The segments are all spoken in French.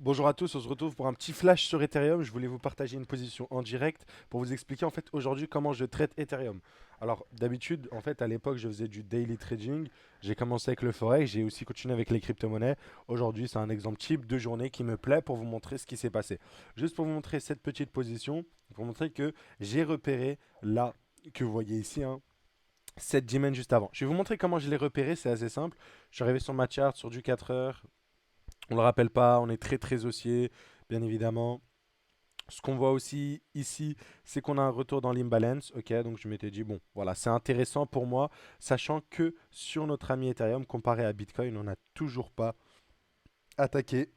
Bonjour à tous, on se retrouve pour un petit flash sur Ethereum. Je voulais vous partager une position en direct pour vous expliquer en fait aujourd'hui comment je traite Ethereum. Alors d'habitude, en fait à l'époque je faisais du daily trading, j'ai commencé avec le forex, j'ai aussi continué avec les crypto-monnaies. Aujourd'hui c'est un exemple type de journée qui me plaît pour vous montrer ce qui s'est passé. Juste pour vous montrer cette petite position, pour montrer que j'ai repéré là que vous voyez ici, hein, cette dimension juste avant. Je vais vous montrer comment je l'ai repéré, c'est assez simple. Je suis arrivé sur ma chart sur du 4 heures. On ne le rappelle pas, on est très très haussier, bien évidemment. Ce qu'on voit aussi ici, c'est qu'on a un retour dans l'imbalance. Ok, donc je m'étais dit, bon, voilà, c'est intéressant pour moi, sachant que sur notre ami Ethereum, comparé à Bitcoin, on n'a toujours pas attaqué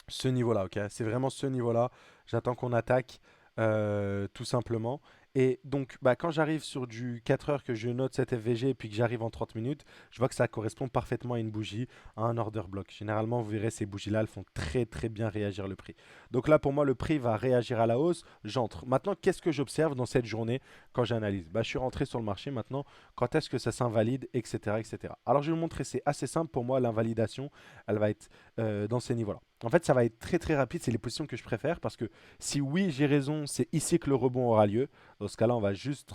ce niveau-là. Ok, c'est vraiment ce niveau-là. J'attends qu'on attaque tout simplement. Et donc, bah, quand j'arrive sur du 4 heures, que je note cette FVG et puis que j'arrive en 30 minutes, je vois que ça correspond parfaitement à une bougie, à un order block. Généralement, vous verrez, ces bougies-là, elles font très très bien réagir le prix. Donc là, pour moi, le prix va réagir à la hausse. J'entre. Maintenant, qu'est-ce que j'observe dans cette journée quand j'analyse? Bah, je suis rentré sur le marché maintenant. Quand est-ce que ça s'invalide, etc., etc. Alors, je vais vous montrer, c'est assez simple pour moi. L'invalidation, elle va être dans ces niveaux-là. En fait, ça va être très très rapide. C'est les positions que je préfère parce que si oui, j'ai raison, c'est ici que le rebond aura lieu. Dans ce cas-là, on va juste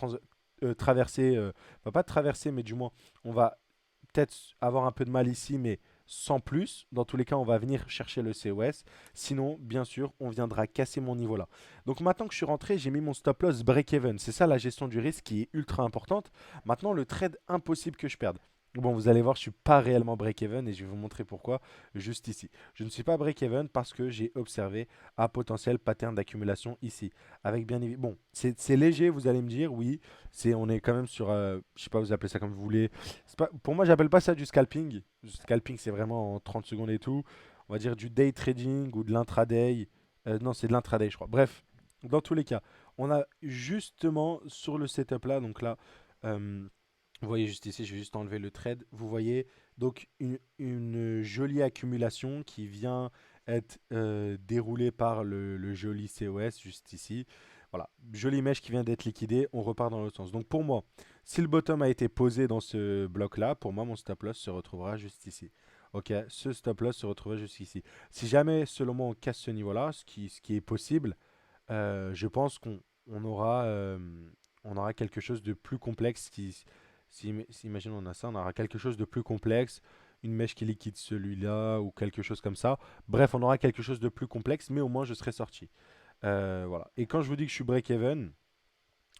traverser, on va pas traverser, mais du moins, on va peut-être avoir un peu de mal ici, mais sans plus. Dans tous les cas, on va venir chercher le COS. Sinon, bien sûr, on viendra casser mon niveau là. Donc maintenant que je suis rentré, j'ai mis mon stop loss break-even. C'est ça la gestion du risque qui est ultra importante. Maintenant, le trade impossible que je perde. Bon, vous allez voir, je ne suis pas réellement break-even et je vais vous montrer pourquoi juste ici. Je ne suis pas break-even parce que j'ai observé un potentiel pattern d'accumulation ici. Avec bien évidemment, bon, c'est léger, vous allez me dire, oui, on est quand même sur, je sais pas, vous appelez ça comme vous voulez. Pas, pour moi, j'appelle pas ça du scalping. Du scalping, c'est vraiment en 30 secondes et tout. On va dire du day trading ou de l'intraday. Non, c'est de l'intraday, je crois. Bref, dans tous les cas, on a justement sur le setup là, donc là, euh, vous voyez juste ici, je vais juste enlever le trade. Vous voyez donc une jolie accumulation qui vient être déroulée par le joli COS juste ici. Voilà, jolie mèche qui vient d'être liquidée. On repart dans l'autre sens. Donc pour moi, si le bottom a été posé dans ce bloc-là, pour moi, mon stop loss se retrouvera juste ici. Ok, ce stop loss se retrouvera juste ici. Si jamais, selon moi, on casse ce niveau-là, ce qui est possible, je pense on aura quelque chose de plus complexe si imagine on a ça, on aura quelque chose de plus complexe, une mèche qui liquide celui-là ou quelque chose comme ça. Bref, on aura quelque chose de plus complexe, mais au moins je serai sorti. Voilà. Et quand je vous dis que je suis break-even,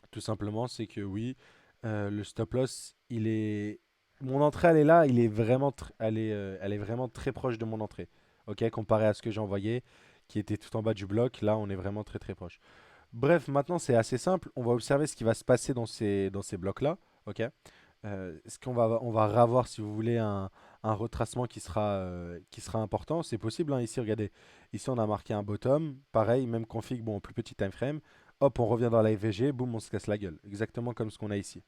tout simplement, c'est que oui, le stop loss, il est. Mon entrée, elle est là, il est vraiment elle est vraiment très proche de mon entrée. Ok, comparé à ce que j'ai envoyé, qui était tout en bas du bloc, là, on est vraiment très très proche. Bref, maintenant, c'est assez simple. On va observer ce qui va se passer dans ces blocs-là. Ok. Est-ce qu'on va revoir, si vous voulez, un retracement qui sera important? C'est possible, hein. Ici, regardez. Ici, on a marqué un bottom. Pareil, même config, bon, plus petit time frame. Hop, on revient dans la FVG. Boum, on se casse la gueule. Exactement comme ce qu'on a ici.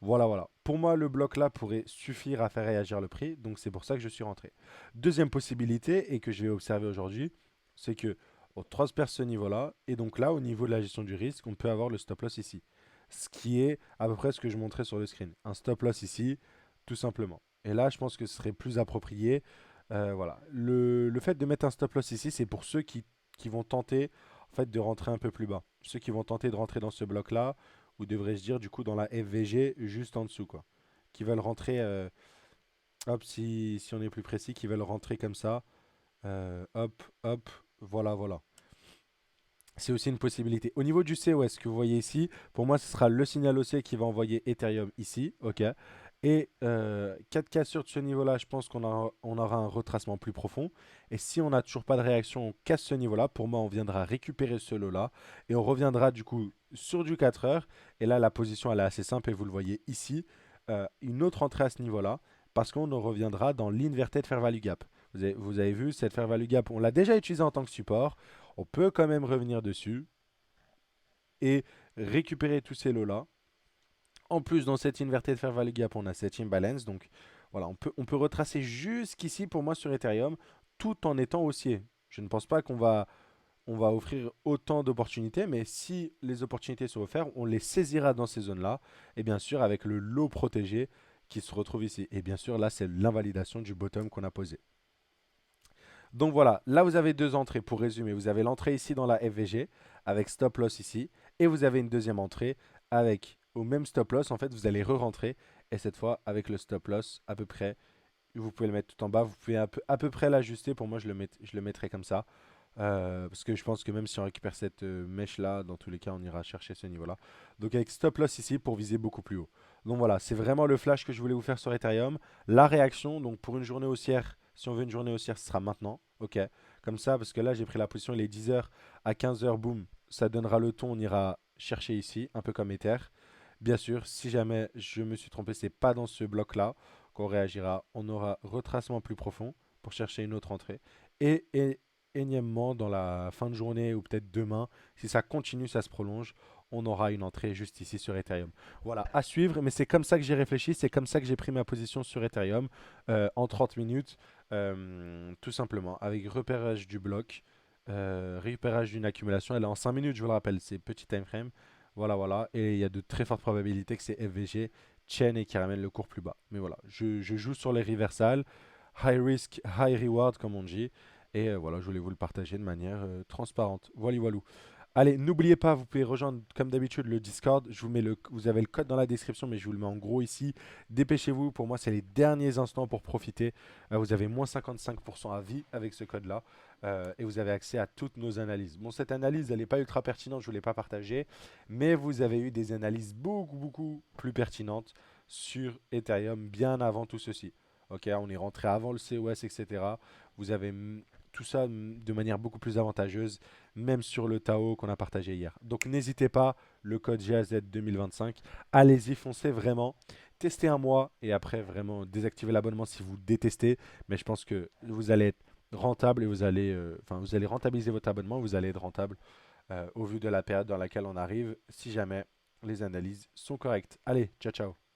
Voilà, voilà. Pour moi, le bloc là pourrait suffire à faire réagir le prix. Donc, c'est pour ça que je suis rentré. Deuxième possibilité, et que je vais observer aujourd'hui, c'est que on transperce ce niveau-là. Et donc là, au niveau de la gestion du risque, on peut avoir le stop loss ici. Ce qui est à peu près ce que je montrais sur le screen. Un stop loss ici, tout simplement. Et là, je pense que ce serait plus approprié. Voilà. Le fait de mettre un stop loss ici, c'est pour ceux qui vont tenter en fait, de rentrer un peu plus bas. Ceux qui vont tenter de rentrer dans ce bloc-là, ou devrais-je dire du coup dans la FVG juste en dessous, quoi. Qui veulent rentrer, hop, si on est plus précis, qui veulent rentrer comme ça. Hop, hop, voilà, voilà. C'est aussi une possibilité. Au niveau du COS que vous voyez ici, pour moi, ce sera le signal haussier qui va envoyer Ethereum ici. Ok. Et 4 cassures de ce niveau-là, je pense qu'on aura un retracement plus profond. Et si on n'a toujours pas de réaction, on casse ce niveau-là. Pour moi, on viendra récupérer ce lot-là. Et on reviendra du coup sur du 4 heures. Et là, la position, elle est assez simple et vous le voyez ici. Une autre entrée à ce niveau-là. Parce qu'on reviendra dans l'inverted fair value gap. Vous avez vu, cette fair value gap, on l'a déjà utilisé en tant que support. On peut quand même revenir dessus et récupérer tous ces lots-là. En plus, dans cette inverted fair value gap, on a cette imbalance. Donc voilà, on peut retracer jusqu'ici pour moi sur Ethereum tout en étant haussier. Je ne pense pas qu'on va offrir autant d'opportunités, mais si les opportunités sont offertes, on les saisira dans ces zones-là. Et bien sûr, avec le lot protégé qui se retrouve ici. Et bien sûr, là, c'est l'invalidation du bottom qu'on a posé. Donc voilà, là vous avez deux entrées pour résumer. Vous avez l'entrée ici dans la FVG avec stop loss ici et vous avez une deuxième entrée avec au même stop loss. En fait, vous allez re-rentrer et cette fois avec le stop loss à peu près. Vous pouvez le mettre tout en bas. Vous pouvez à peu près l'ajuster. Pour moi, je le mettrai comme ça. Parce que je pense que même si on récupère cette mèche là, dans tous les cas, on ira chercher ce niveau là. Donc avec stop loss ici pour viser beaucoup plus haut. Donc voilà, c'est vraiment le flash que je voulais vous faire sur Ethereum. La réaction, donc pour une journée haussière, si on veut une journée haussière, ce sera maintenant. Ok, comme ça, parce que là j'ai pris la position, il est 10h à 15h, boum, ça donnera le ton, on ira chercher ici, un peu comme Ether. Bien sûr, si jamais je me suis trompé, c'est pas dans ce bloc là qu'on réagira. On aura retracement plus profond pour chercher une autre entrée. Et énièmement, dans la fin de journée ou peut-être demain, si ça continue, ça se prolonge, on aura une entrée juste ici sur Ethereum. Voilà, à suivre, mais c'est comme ça que j'ai réfléchi, c'est comme ça que j'ai pris ma position sur Ethereum en 30 minutes, tout simplement, avec repérage du bloc, repérage d'une accumulation. Elle est en 5 minutes, je vous le rappelle, c'est petit time frame. Voilà, voilà, et il y a de très fortes probabilités que c'est FVG, chain et qui ramène le cours plus bas. Mais voilà, je joue sur les reversals, high risk, high reward, comme on dit. Et voilà, je voulais vous le partager de manière transparente. Voilà, voilà. Allez, n'oubliez pas, vous pouvez rejoindre comme d'habitude le Discord. Je vous mets vous avez le code dans la description, mais je vous le mets en gros ici. Dépêchez-vous, pour moi, c'est les derniers instants pour profiter. Vous avez moins 55% à vie avec ce code-là. Et vous avez accès à toutes nos analyses. Bon, cette analyse, elle n'est pas ultra pertinente, je ne vous l'ai pas partagée. Mais vous avez eu des analyses beaucoup, beaucoup plus pertinentes sur Ethereum bien avant tout ceci. Ok, on est rentré avant le COS, etc. Vous avez tout ça de manière beaucoup plus avantageuse, même sur le Tao qu'on a partagé hier. Donc n'hésitez pas, le code GAZ 2025, allez-y, foncez vraiment. Testez un mois et après vraiment désactivez l'abonnement si vous détestez. Mais je pense que vous allez être rentable et vous allez rentabiliser votre abonnement, vous allez être rentable au vu de la période dans laquelle on arrive, si jamais les analyses sont correctes. Allez, ciao ciao.